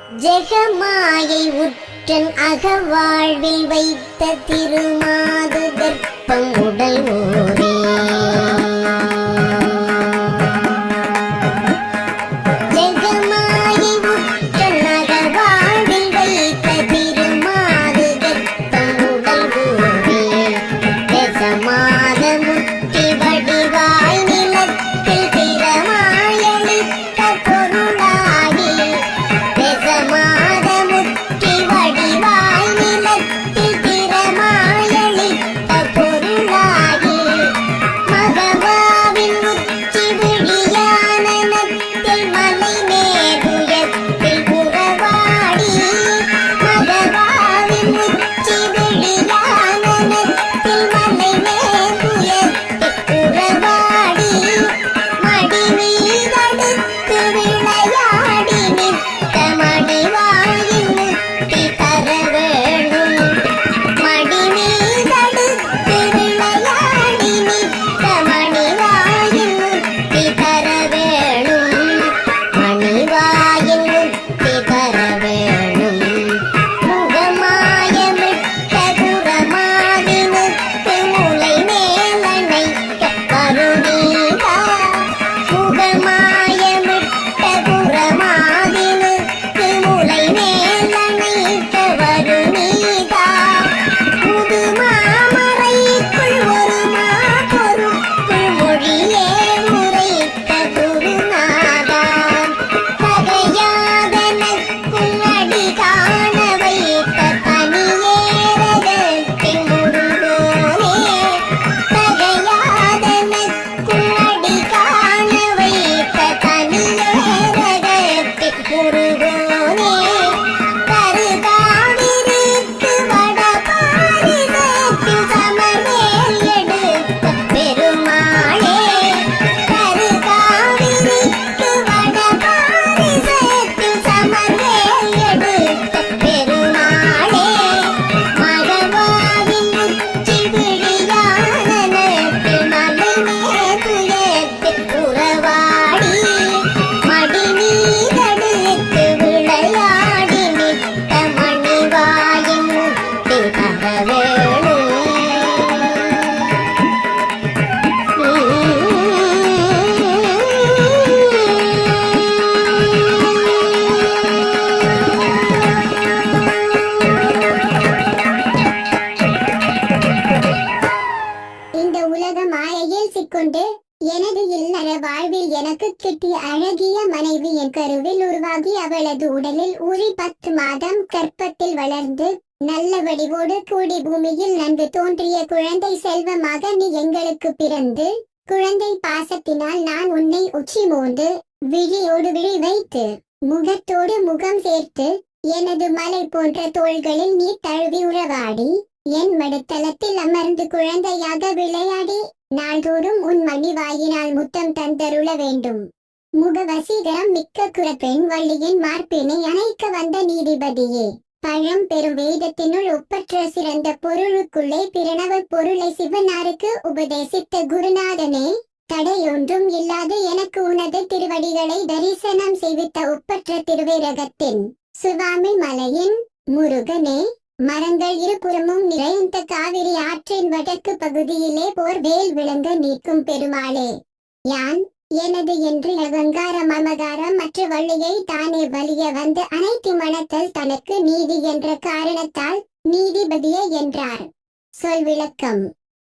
ஜெகமாயை உற்றன் அகவாழ்வில் வைத்த திருமாது கற்பம் உடல் ஊரே. ஜெகமாயை உற்றன் அகவாழ்வில் வைத்த திருமாது கற்பம் உடல் ஊரே. தேசமாத முத்தி வடிவாய் நிலத்தில் திறமாயளித்த பொருளாகி. தேசமாத முத்தி வடிவாய் நிலத்தில் திறமாயளித்த பொருளாகி. மகவாவின் உச்சி விழியானனத்தில் மலை மேதுயத்தில் புறவாடி. மகவாவின் உச்சி விழியானனத்தில் மலை மேதுயத்தில் புறவாடி. மடி மீதடுத்து விளையாடி நிற்க மடிவாயின் முத்தி தர வேணும். மடி மீதடுத்து விளையாடி நிற்க மணிவாயின் முத்தி தர வேணும். மணிவாயின் முத்தி தர வேணும். முகமாயமிட்ட குறமாவினுக்கு முலை மேலணைக்க வருணீதா. முகமாயமிட்ட குறமாவினுக்கு முலை மேலணைக்க வருணீதா. முதுமாமரைக்குள் ஒரு மாபொருட்குள் மொழியே உரைத்த குருநாதா. பகையாதனக்குள் அடி காண வைத்த தனியேரகத்தின் முருகோனே. பகையாதனக்குள் அடி காண வைத்த தனியேரகத்தின் முருகோனே. கருகாவிற்கு வடபாரிதத்தில் சமமேல் எடுத்த பெருமாளே. கருகாவிற்கு வடபாரிதத்தில் சமமேல் எடுத்த பெருமாளே. மகவாவின் உச்சி விழியானனத்தில் மலை மேதுயத்தில் புறவாடி. மடி மீதடுத்து விளையாடி நிற்க மணிவாயின் முத்தி தர வேணும். இந்த உலக மாயையில் சிக்கொண்டு எனது இல்லற வாழ்வில் எனக்கு கிட்டிய அழகிய மனைவி என் கருவில் உருவாகி அவளது உடலில் ஊறி 10 மாதம் கர்ப்பத்தில் வளர்ந்து நல்ல வடிவோடு கூடி பூமியில் நன்கு தோன்றிய குழந்தை செல்வமாக நீ எங்களுக்கு பிறந்து குழந்தை பாசத்தினால் நான் உன்னை உச்சி மோந்து விழியோடு விழி வைத்து முகத்தோடு முகம் சேர்த்து எனது மலை போன்ற தோள்களில் நீ தழுவி உறவாடி என் மடுத்தளத்தில் அமர்ந்து குழந்தையாக விளையாடி நாள்தோறும் உன் மணிவாயினால் முத்தம் தந்தருள வேண்டும். முகவசீகரம் மிக்க குறப்பெண் வள்ளியின் மார்பினை அணைக்க வந்த நீதிபதியே. பழம் பெரும் வேதத்தினுள் ஒப்பற்ற சிறந்த பொருளுக்குள்ளே பிரணவ பொருளை சிவனாருக்கு உபதேசித்த குருநாதனே. தடையொன்றும் இல்லாது எனக்கு உனது திருவடிகளை தரிசனம் செய்வித்த ஒப்பற்ற திருவேரகத்தின் சுவாமி மலையின் முருகனே. மரங்கள் இருபுறமும் நிறைந்த காவிரி ஆற்றின் வடக்கு பகுதியிலே போர் வேல் விளங்க நிற்கும் பெருமாளே. யான் எனது என்று அகங்கார மமகாரம் மற்ற வள்ளியை தானே வலிய வந்து அனைத்து மனத்தல் தனக்கு நீதி என்ற காரணத்தால் நீதிபதியே என்றார். சொல் விளக்கம்.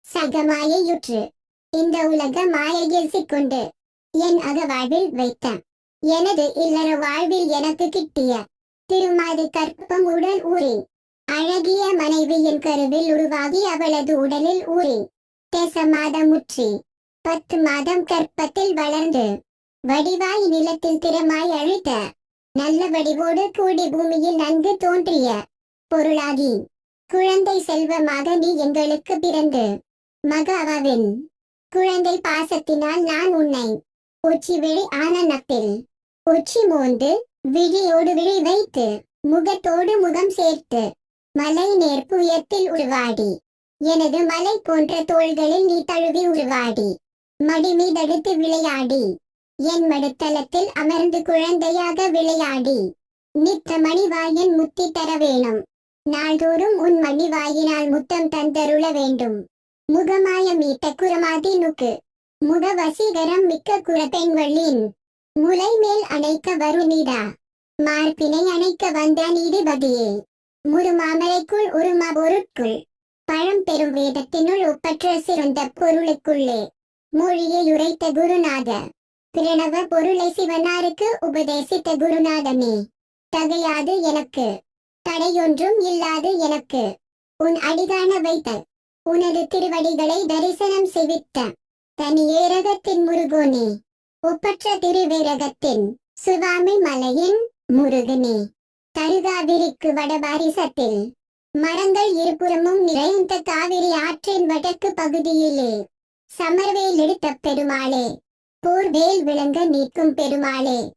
சகமாயையுற்று இந்த உலக மாயையில் சிக்கொண்டு என் அகவாழ்வில் வைத்த எனது இல்லற வாழ்வில் எனக்கு கிட்டிய திருமாது கற்பம் உடல் ஊறி அழகிய மனைவியின் கருவில் உருவாகி அவளது உடலில் ஊறி தேசமாதம் முற்றி 10 மாதம் கற்பத்தில் வளர்ந்து வடிவாய் நிலத்தில் திறமாய் அழித்த நல்ல வடிவோடு கூடி பூமியில் நன்கு தோன்றிய பொருளாகி குழந்தை செல்வமாக நீ எங்களுக்கு பிறந்து மகாவின் குழந்தை பாசத்தினால் நான் உன்னை உச்சி விழி ஆனனத்தில் உச்சி மோந்து விழியோடு விழி வைத்து முகத்தோடு முகம் சேர்த்து மலை நேர்ப்புயத்தில் உருவாடி எனது மலை போன்ற தோள்களில் நீ தழுவி உருவாடி மடி மீதடுத்து விளையாடி என் மடுத்தளத்தில் அமர்ந்து குழந்தையாக விளையாடி நித்த மணிவாயன் முத்தி தர வேணும். நாள்தோறும் உன் மணிவாயினால் முத்தம் தந்தருள வேண்டும். முகமாய மீட்ட குரமாதி நுக்கு. முக வசீகரம் மிக்க குரப்பெண்களின் முலை மேல் அணைக்க வருநீடா. மார்பினை அணைக்க வந்த நீதிபதியே. முருமாமலைக்குள் உருமா பொருட்குள். பழம்பெரும் வேதத்தினுள் ஒப்பற்ற சிறந்த பொருளுக்குள்ளே மொழியை உரைத்த குருநாத. பிரணவ பொருளை சிவனாருக்கு உபதேசித்த குருநாதமே. தகையாது எனக்கு, தடையொன்றும் இல்லாது எனக்கு, உன் அடிகாண வைத்த உனது திருவடிகளை தரிசனம் செய்வித்த தனியேரகத்தின் முருகோனே. ஒப்பற்ற திருவேரகத்தின் சுவாமி மலையின் முருகனே. தருகாவிரிக்கு வடபாரிசத்தில் மரங்கள் இருபுறமும் நிறைந்த காவிரி ஆற்றின் வடக்கு பகுதியிலே சமர்வேல் எடுத்த பெருமாளே. போர்வேல் விளங்க நீக்கும் பெருமாளே.